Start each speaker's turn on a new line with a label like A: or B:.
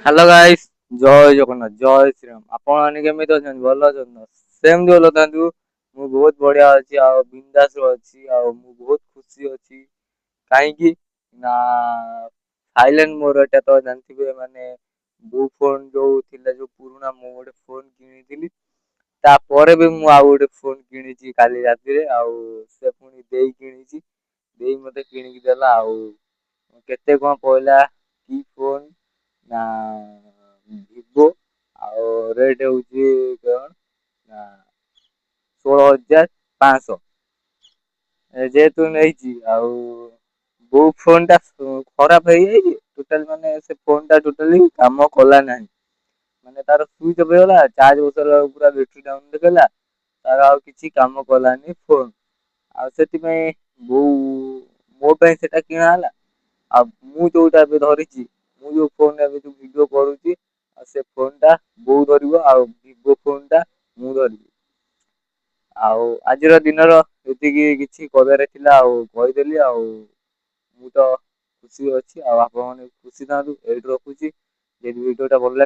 A: Hello guys, ଜୟ ଜଗନ୍ନାଥ, ଜୟ ଶ୍ରୀରାମ। ଆପଣମାନେ କେମିତି ଅଛନ୍ତି? ଭଲ ଅଛନ୍ତି ନା? ସେମିତି ଭଲ ଥାନ୍ତୁ। ମୁଁ ବହୁତ ବଢିଆ ଅଛି ଆଉ ବିନ୍ଦାସ ଅଛି ଆଉ ମୁଁ ବହୁତ ଖୁସି ଅଛି। କାହିଁକି ନା ସାଇଲେଣ୍ଟ ମୋର ଏଟା ତ ଜାଣିଥିବେ ମାନେ ବୋଉ ଫୋନ ଯୋଉ ଥିଲା ଯୋଉ ପୁରୁଣା ମୁଁ ଗୋଟେ ଫୋନ କିଣିଥିଲି। ତାପରେ ବି ମୁଁ ଆଉ ଗୋଟେ ଫୋନ କିଣିଛି କାଲି ରାତିରେ ଆଉ ସେ ପୁଣି ଦେଇ କିଣିଛି। ଦେଇ ମତେ କିଣିକି ଦେଲା ଆଉ କେତେ କଣ ପଇଲା କି ଫୋନ ନା ଭିଭୋ ଆଉ ରେଟ ହଉଛି କଣ ନା 16,500। ଯେହେତୁ ନେଇଛି ଆଉ ବୋଉ ଫୋନ ଟା ଖରାପ ହେଇଯାଇଛି ଟୋଟାଲ ମାନେ ସେ ଫୋନ ଟା ଟୋଟାଲି କାମ କଲା ନାହିଁ। ମାନେ ତାର ସୁଇଚ ଅଫ ହେଇଗଲା ଚାର୍ଜ ବସେଇଲା ବେଳକୁ ପୁରା ବେଟରୀ ଡାଉନ ଦେଖେଇଲା। ତାର ଆଉ କିଛି କାମ କଲାନି ଫୋନ। ଆଉ ସେଥିପାଇଁ ବୋଉ ମୋ ପାଇଁ ସେଟା କିଣା ହେଲା। ଆଉ ମୁଁ ଯୋଉଟା ଏବେ ଧରିଛି ମୁଁ ଯୋଉ ଫୋନ ଏବେ ଯୋଉ ଭିଡିଓ କରୁଛି ଆଉ ସେ ଫୋନ ଟା ବୋଉ ଧରିବ ଆଉ ଭିଭୋ ଫୋନ ଟା ମୁଁ ଧରିବି। ଆଉ ଆଜିର ଦିନର ଏତିକି କିଛି କହିବାର ଥିଲା ଆଉ କହିଦେଲି ଆଉ। ମୁଁ ତ ଖୁସି ଅଛି ଆଉ ଆପଣ ମାନେ ଖୁସି ଥାନ୍ତୁ ଏଇଠି ରଖୁଛି ଯଦି ଭିଡିଓ ଟା ଭଲ ଲାଗେ